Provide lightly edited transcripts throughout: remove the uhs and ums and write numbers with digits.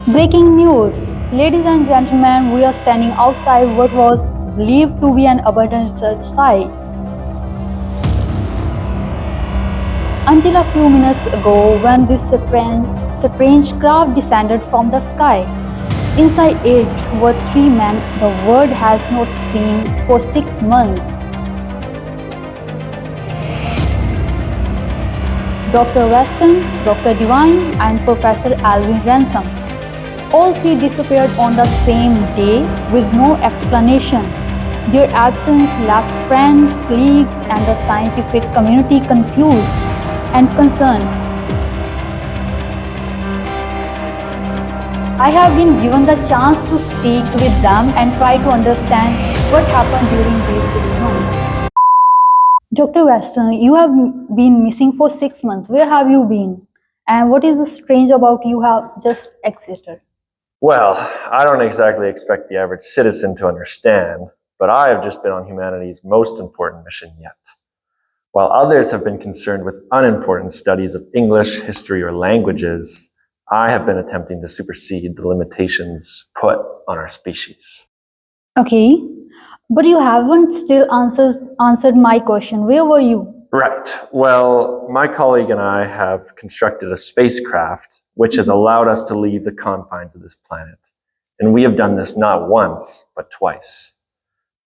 Breaking news! Ladies and gentlemen, we are standing outside what was believed to be an abandoned research site. Until a few minutes ago, when this strange craft descended from the sky. Inside it were three men the world has not seen for 6 months. Dr. Weston, Dr. Devine, and Professor Alvin Ransom. All three disappeared on the same day with no explanation. Their absence left friends, colleagues, and the scientific community confused and concerned. I have been given the chance to speak with them and try to understand what happened during these 6 months. Dr. Weston, you have been missing for 6 months. Where have you been? And what is strange about you have just existed? Well, I don't exactly expect the average citizen to understand, but I have just been on humanity's most important mission yet. While others have been concerned with unimportant studies of English, history, or languages, I have been attempting to supersede the limitations put on our species. Okay, but you haven't still answered my question. Where were you? Right. Well, my colleague and I have constructed a spacecraft which has allowed us to leave the confines of this planet. And we have done this not once, but twice.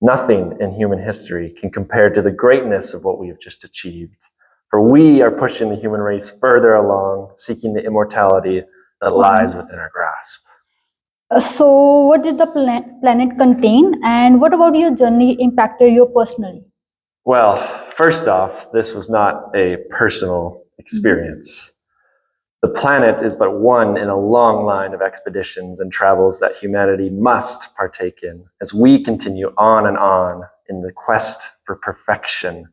Nothing in human history can compare to the greatness of what we have just achieved. For we are pushing the human race further along, seeking the immortality that lies within our grasp. So, what did the planet contain, and what about your journey impacted you personally? Well, first off, this was not a personal experience. The planet is but one in a long line of expeditions and travels that humanity must partake in as we continue on and on in the quest for perfection,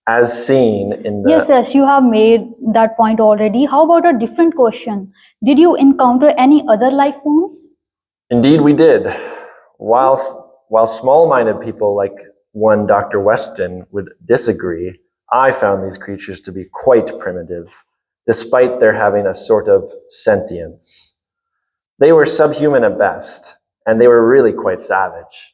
as seen in the... Yes, you have made that point already. How about a different question? Did you encounter any other life forms? Indeed, we did. While small-minded people like one Dr. Weston would disagree, I found these creatures to be quite primitive, despite their having a sort of sentience. They were subhuman at best, and they were really quite savage.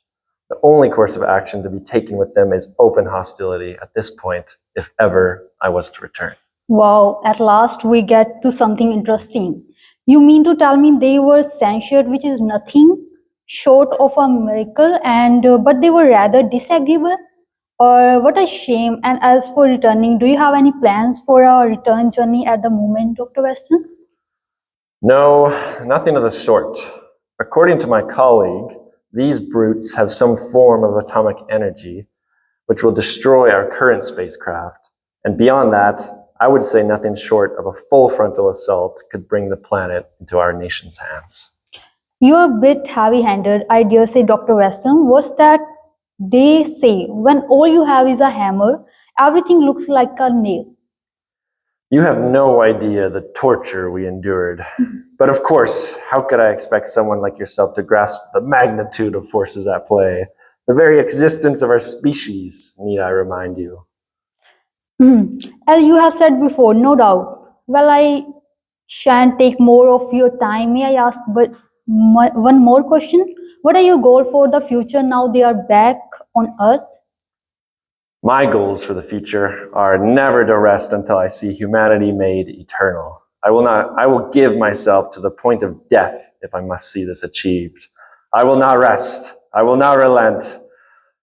The only course of action to be taken with them is open hostility at this point, if ever I was to return. Wow, at last we get to something interesting. You mean to tell me they were censured, which is nothing short of a miracle, and but they were rather disagreeable? Or what a shame. And as for returning, do you have any plans for a return journey at the moment, Dr. Weston? No, nothing of the sort. According to my colleague, these brutes have some form of atomic energy which will destroy our current spacecraft. And beyond that, I would say nothing short of a full frontal assault could bring the planet into our nation's hands. You are a bit heavy-handed, I dare say, Dr. Weston. What's that they say? When all you have is a hammer, everything looks like a nail. You have no idea the torture we endured. But of course, how could I expect someone like yourself to grasp the magnitude of forces at play? The very existence of our species, need I remind you. As you have said before, no doubt. Well, I shan't take more of your time. May I ask but one more question? What are your goals for the future now they are back on Earth? My goals for the future are never to rest until I see humanity made eternal. I will give myself to the point of death if I must see this achieved. I will not rest. I will not relent.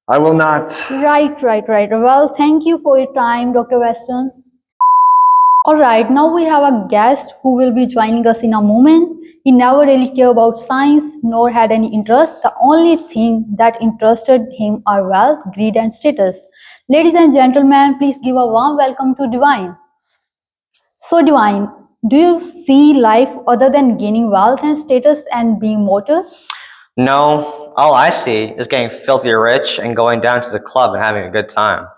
I will not... Right. Well, thank you for your time, Dr. Weston. Alright, now we have a guest who will be joining us in a moment. He never really cared about science nor had any interest. The only thing that interested him are wealth, greed, and status. Ladies and gentlemen, please give a warm welcome to Devine. So, Devine, do you see life other than gaining wealth and status and being mortal? No, all I see is getting filthy rich and going down to the club and having a good time.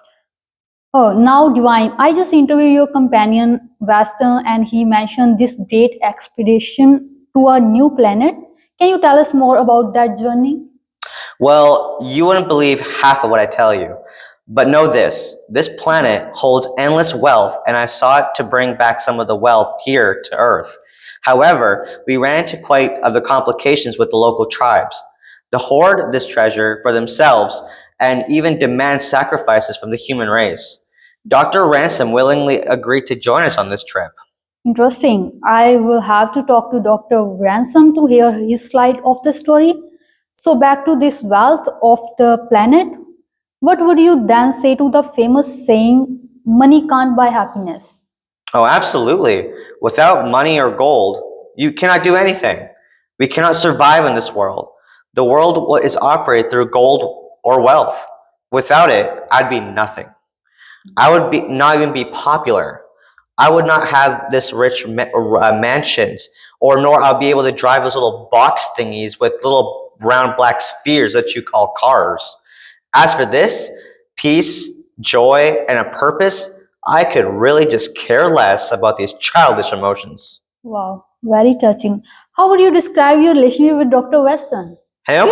Oh, now Divine, I just interviewed your companion Weston and he mentioned this great expedition to a new planet. Can you tell us more about that journey? Well, you wouldn't believe half of what I tell you. But know this planet holds endless wealth, and I sought to bring back some of the wealth here to Earth. However, we ran into quite of the complications with the local tribes. They hoard this treasure for themselves and even demand sacrifices from the human race. Dr. Ransom willingly agreed to join us on this trip. Interesting. I will have to talk to Dr. Ransom to hear his side of the story. So, back to this wealth of the planet. What would you then say to the famous saying, money can't buy happiness? Oh, absolutely. Without money or gold, you cannot do anything. We cannot survive in this world. The world is operated through gold or wealth. Without it, I'd be nothing. I would be not even be popular. I would not have this rich mansions, or nor I'll be able to drive those little box thingies with little round black spheres that you call cars. As for this, peace, joy, and a purpose, I could really just care less about these childish emotions. Wow, very touching. How would you describe your relationship with Dr. Weston? Him?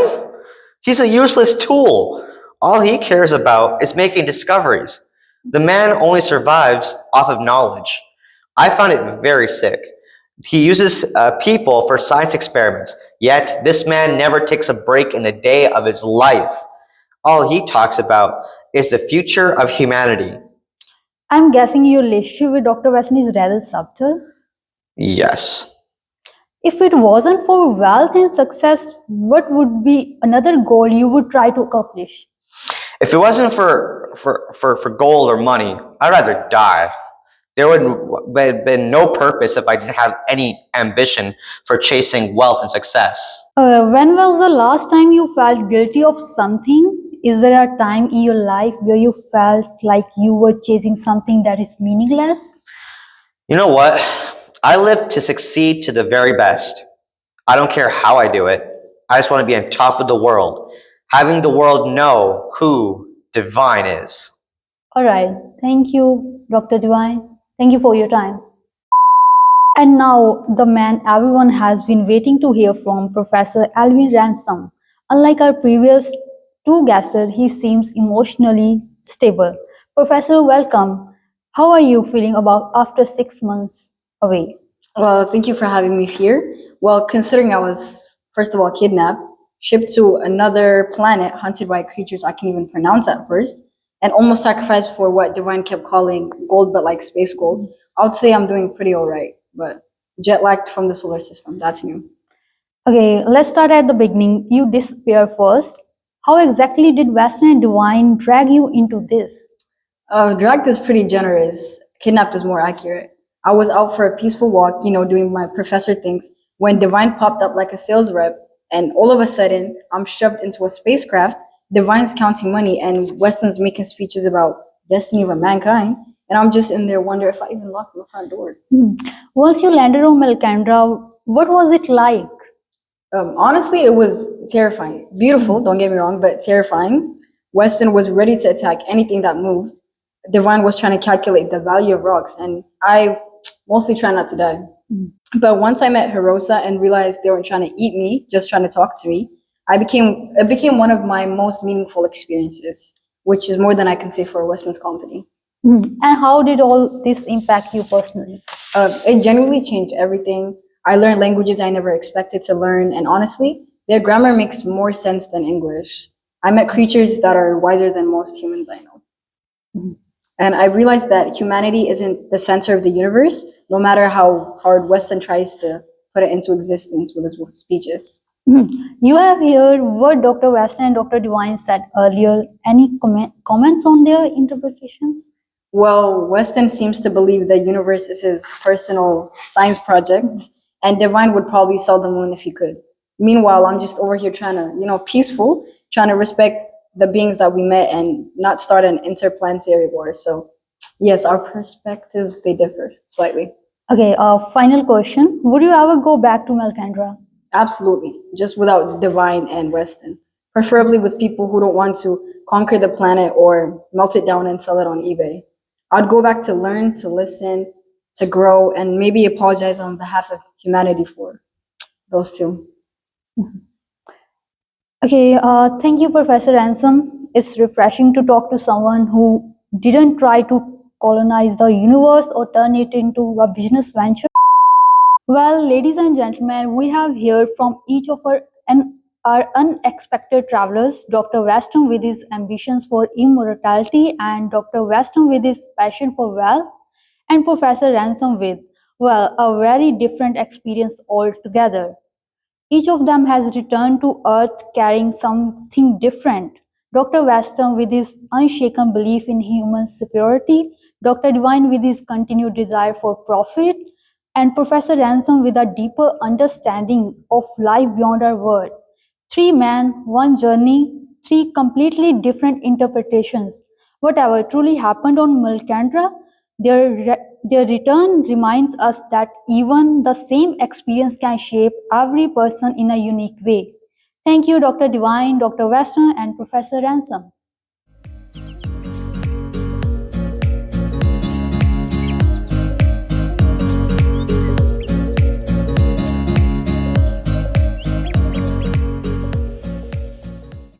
He's a useless tool. All he cares about is making discoveries. The man only survives off of knowledge. I found it very sick. He uses people for science experiments, yet this man never takes a break in a day of his life. All he talks about is the future of humanity. I'm guessing your relationship with Dr. Weston is rather subtle. Yes. If it wasn't for wealth and success, what would be another goal you would try to accomplish? If it wasn't for gold or money, I'd rather die. There would have been no purpose if I didn't have any ambition for chasing wealth and success. When was the last time you felt guilty of something? Is there a time in your life where you felt like you were chasing something that is meaningless? You know what? I live to succeed to the very best. I don't care how I do it. I just want to be on top of the world, having the world know who Divine is. All right. Thank you, Dr. Devine. Thank you for your time. And now, the man everyone has been waiting to hear from, Professor Alvin Ransom. Unlike our previous two guests, he seems emotionally stable. Professor, welcome. How are you feeling about after 6 months away? Well, thank you for having me here. Well, considering I was, first of all, kidnapped, shipped to another planet, hunted by creatures I can't even pronounce at first, and almost sacrificed for what Divine kept calling gold, but like space gold, I would say I'm doing pretty all right. But jet lagged from the solar system, that's new. Okay, let's start at the beginning. You disappear first. How exactly did Weston and Divine drag you into this? Dragged is pretty generous. Kidnapped is more accurate. I was out for a peaceful walk, doing my professor things, when Divine popped up like a sales rep, and all of a sudden, I'm shoved into a spacecraft. Divine's counting money, and Weston's making speeches about destiny of mankind, and I'm just in there wonder if I even locked the front door. Once you landed on Melkandra, what was it like? Honestly, it was terrifying. Beautiful, don't get me wrong, but terrifying. Weston was ready to attack anything that moved. Divine was trying to calculate the value of rocks, and I mostly try not to die. But once I met Hirosa and realized they weren't trying to eat me, just trying to talk to me, it became one of my most meaningful experiences, which is more than I can say for Weston's company. And how did all this impact you personally? It genuinely changed everything. I learned languages I never expected to learn, and honestly, their grammar makes more sense than English. I met creatures that are wiser than most humans I know. And I realized that humanity isn't the center of the universe, no matter how hard Weston tries to put it into existence with his speeches. You have heard what Dr. Weston and Dr. Devine said earlier. Any comments on their interpretations? Well, Weston seems to believe the universe is his personal science project, and Divine would probably sell the moon if he could. Meanwhile, I'm just over here trying to, peaceful, trying to respect the beings that we met and not start an interplanetary war. So, yes, our perspectives, they differ slightly. Okay, final question. Would you ever go back to Melkandra? Absolutely, just without Divine and Weston. Preferably with people who don't want to conquer the planet or melt it down and sell it on eBay. I'd go back to learn, to listen, to grow, and maybe apologize on behalf of humanity for those two. Okay, thank you, Professor Ransom. It's refreshing to talk to someone who didn't try to colonize the universe or turn it into a business venture. Well, ladies and gentlemen, we have heard from each of our unexpected travelers, Dr. Weston with his ambitions for immortality, and Dr. Weston with his passion for wealth, and Professor Ransom with, well, a very different experience altogether. Each of them has returned to Earth carrying something different. Dr. Weston with his unshaken belief in human superiority, Dr. Devine with his continued desire for profit, and Professor Ransom with a deeper understanding of life beyond our world. Three men, one journey, three completely different interpretations. Whatever truly happened on Mulcandra, their return reminds us that even the same experience can shape every person in a unique way. Thank you, Dr. Devine, Dr. Weston, and Professor Ransom.